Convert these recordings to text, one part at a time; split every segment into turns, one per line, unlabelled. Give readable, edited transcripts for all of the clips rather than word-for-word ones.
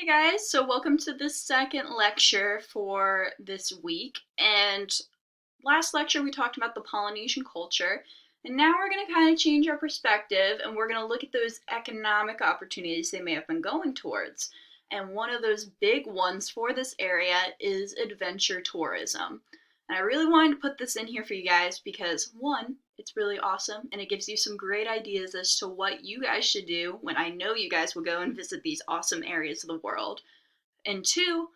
Hey guys, so welcome to the second lecture for this week. And last lecture we talked about the Polynesian culture, and now we're going to kind of change our perspective and we're going to look at those economic opportunities they may have been going towards. And one of those big ones for this area is adventure tourism. And I really wanted to put this in here for you guys because one, it's really awesome and it gives you some great ideas as to what you guys should do when I know you guys will go and visit these awesome areas of the world. And two,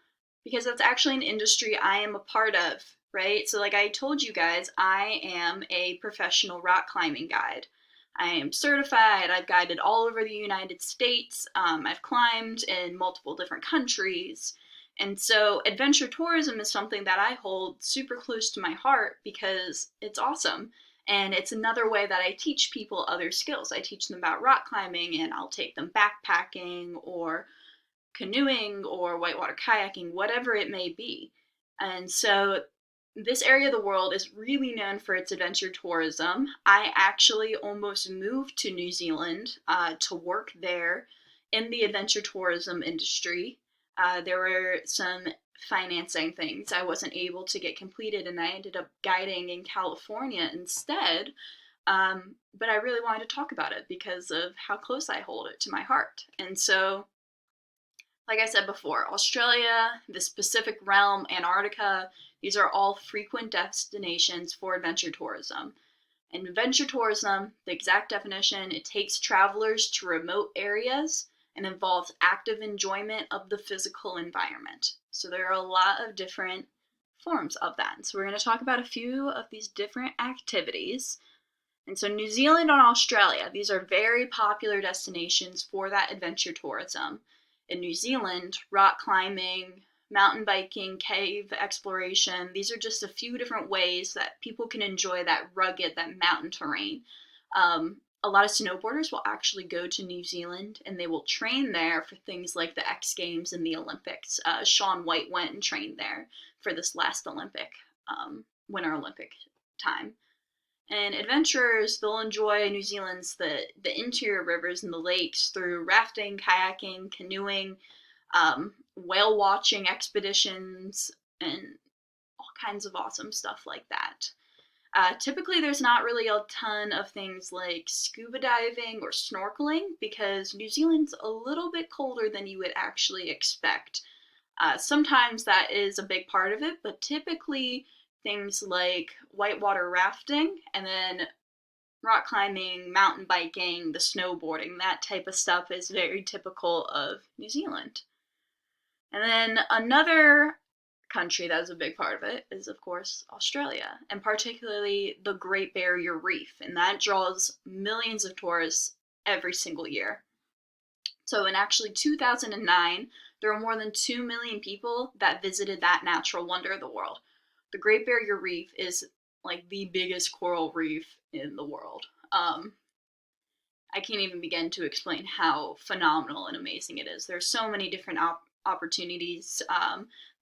because that's actually an industry I am a part of, right? So, like I told you guys, I am a professional rock climbing guide. I am certified, I've guided all over the United States, I've climbed in multiple different countries. And so, adventure tourism is something that I hold super close to my heart because it's awesome. And it's another way that I teach people other skills. I teach them about rock climbing, and I'll take them backpacking or canoeing or whitewater kayaking, whatever it may be. And so this area of the world is really known for its adventure tourism. I actually almost moved to New Zealand to work there in the adventure tourism industry. There were some financing things I wasn't able to get completed, and I ended up guiding in California instead. But I really wanted to talk about it because of how close I hold it to my heart. And so like I said before, Australia, this Pacific realm, Antarctica, these are all frequent destinations for adventure tourism. And adventure tourism, the exact definition, it takes travelers to remote areas and involves active enjoyment of the physical environment. So there are a lot of different forms of that. So we're going to talk about a few of these different activities. And so New Zealand and Australia, these are very popular destinations for that adventure tourism. In New Zealand, rock climbing, mountain biking, cave exploration, these are just a few different ways that people can enjoy that rugged, that mountain terrain. A lot of snowboarders will actually go to New Zealand and they will train there for things like the X Games and the Olympics. Shaun White went and trained there for this last Winter Olympic time. And adventurers, they'll enjoy New Zealand's the interior rivers and the lakes through rafting, kayaking, canoeing, whale watching expeditions, and all kinds of awesome stuff like that. Typically, there's not really a ton of things like scuba diving or snorkeling because New Zealand's a little bit colder than you would actually expect. Sometimes that is a big part of it, but typically things like whitewater rafting and then rock climbing, mountain biking, the snowboarding, that type of stuff is very typical of New Zealand. And then another country that is a big part of it is, of course, Australia, and particularly the Great Barrier Reef, and that draws millions of tourists every single year. So in actually 2009, there were more than 2 million people that visited that natural wonder of the world. The Great Barrier Reef is like the biggest coral reef in the world. I can't even begin to explain how phenomenal and amazing it is. There's so many different opportunities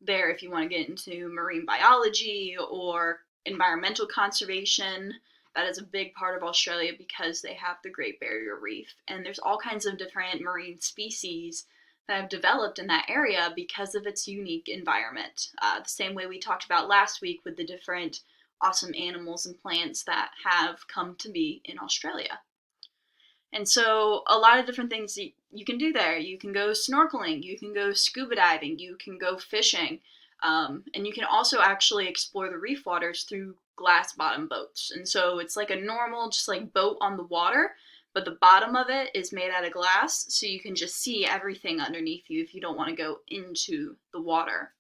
there if you want to get into marine biology or environmental conservation. That is a big part of Australia because they have the Great Barrier Reef. And there's all kinds of different marine species that have developed in that area because of its unique environment. The same way we talked about last week with the different awesome animals and plants that have come to be in Australia. And so a lot of different things you can do there. You can go snorkeling, you can go scuba diving, you can go fishing, and you can also actually explore the reef waters through glass bottom boats. And so it's like a normal, just like boat on the water, but the bottom of it is made out of glass, so you can just see everything underneath you if you don't want to go into the water.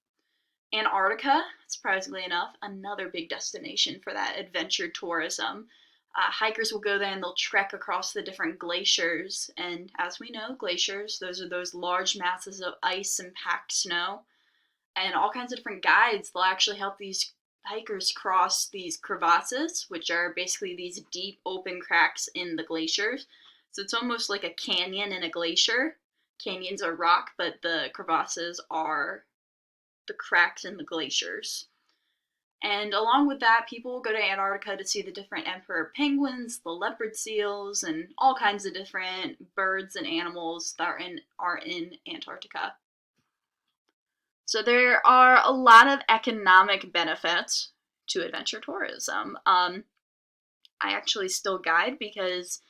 Antarctica, surprisingly enough, another big destination for that adventure tourism. Hikers will go there and they'll trek across the different glaciers. And as we know, glaciers, those are those large masses of ice and packed snow. And all kinds of different guides, they'll actually help these hikers cross these crevasses, which are basically these deep open cracks in the glaciers. So it's almost like a canyon in a glacier. Canyons are rock, but the crevasses are the cracks in the glaciers. And along with that, people will go to Antarctica to see the different emperor penguins, the leopard seals, and all kinds of different birds and animals that are in Antarctica. So there are a lot of economic benefits to adventure tourism. I actually still guide because,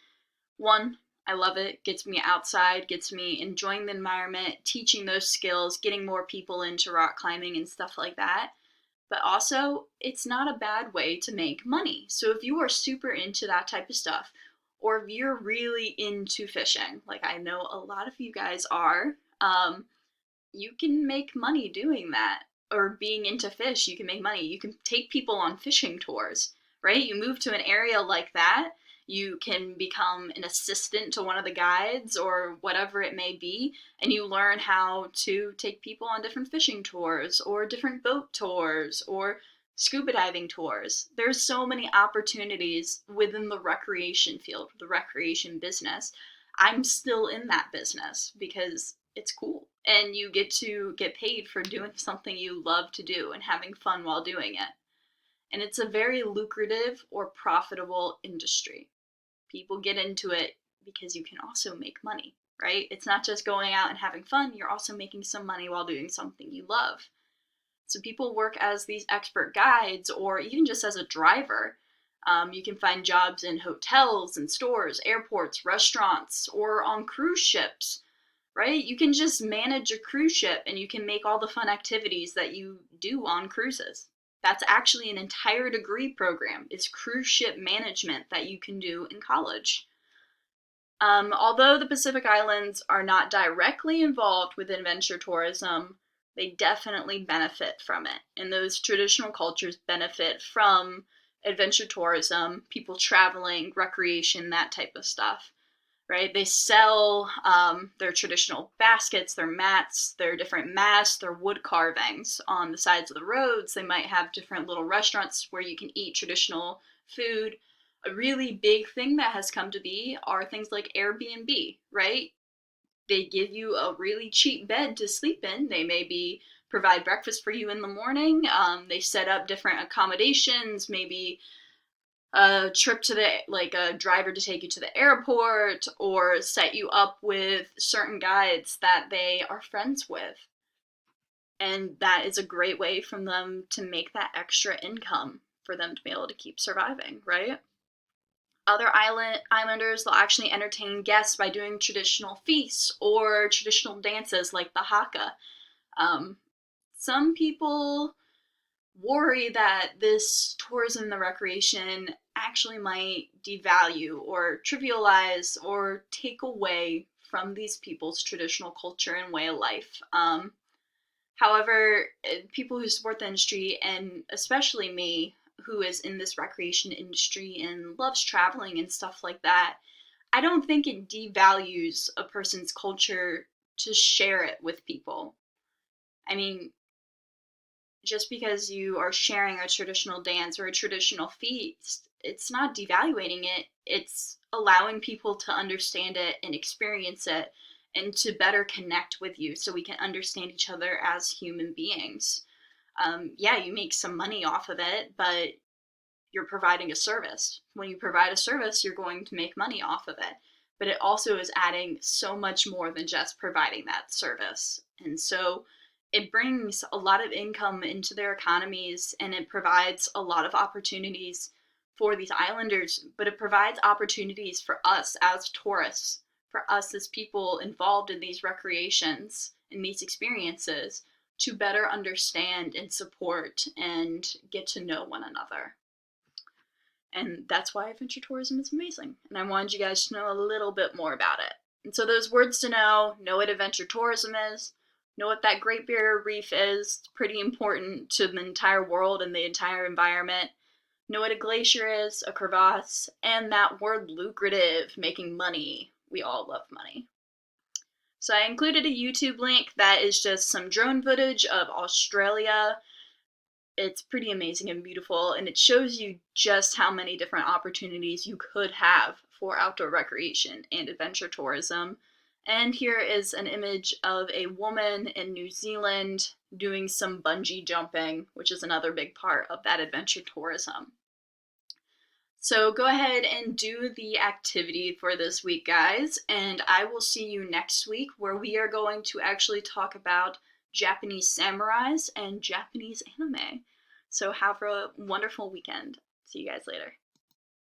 one, I love it, gets me outside, gets me enjoying the environment, teaching those skills, getting more people into rock climbing and stuff like that. But also, it's not a bad way to make money. So if you are super into that type of stuff, or if you're really into fishing, like I know a lot of you guys are, you can make money doing that. Or being into fish, you can make money. You can take people on fishing tours, right? You move to an area like that, you can become an assistant to one of the guides or whatever it may be, and you learn how to take people on different fishing tours or different boat tours or scuba diving tours. There's so many opportunities within the recreation field, the recreation business. I'm still in that business because it's cool and you get to get paid for doing something you love to do and having fun while doing it. And it's a very lucrative or profitable industry. People get into it because you can also make money, right? It's not just going out and having fun, you're also making some money while doing something you love. So people work as these expert guides or even just as a driver. You can find jobs in hotels and stores, airports, restaurants, or on cruise ships, right? You can just manage a cruise ship and you can make all the fun activities that you do on cruises. That's actually an entire degree program, is cruise ship management that you can do in college. Although the Pacific Islands are not directly involved with adventure tourism, they definitely benefit from it. And those traditional cultures benefit from adventure tourism, people traveling, recreation, that type of stuff, right? They sell their traditional baskets, their mats, their different masts, their wood carvings on the sides of the roads. They might have different little restaurants where you can eat traditional food. A really big thing that has come to be are things like Airbnb, right? They give you a really cheap bed to sleep in. They maybe provide breakfast for you in the morning. They set up different accommodations, maybe a trip to the, like a driver to take you to the airport, or set you up with certain guides that they are friends with. And that is a great way for them to make that extra income for them to be able to keep surviving, right? Other islanders will actually entertain guests by doing traditional feasts or traditional dances like the haka. Some people worry that this tourism and recreation actually might devalue or trivialize or take away from these people's traditional culture and way of life. However, people who support the industry, and especially me, who is in this recreation industry and loves traveling and stuff like that, I don't think it devalues a person's culture to share it with people. I mean, just because you are sharing a traditional dance or a traditional feast, it's not devaluating it. It's allowing people to understand it and experience it and to better connect with you so we can understand each other as human beings. Yeah, you make some money off of it, but you're providing a service. When you provide a service, you're going to make money off of it. But it also is adding so much more than just providing that service. And so it brings a lot of income into their economies and it provides a lot of opportunities for these islanders, but it provides opportunities for us as tourists, for us as people involved in these recreations, in these experiences, to better understand and support and get to know one another. And that's why adventure tourism is amazing. And I wanted you guys to know a little bit more about it. And so those words to know what adventure tourism is, know what that Great Barrier Reef is. It's pretty important to the entire world and the entire environment. Know what a glacier is, a crevasse, and that word lucrative, making money. We all love money. So I included a YouTube link that is just some drone footage of Australia. It's pretty amazing and beautiful, and it shows you just how many different opportunities you could have for outdoor recreation and adventure tourism. And here is an image of a woman in New Zealand doing some bungee jumping, which is another big part of that adventure tourism. So go ahead and do the activity for this week, guys, and I will see you next week where we are going to actually talk about Japanese samurais and Japanese anime. So have a wonderful weekend. See you guys later.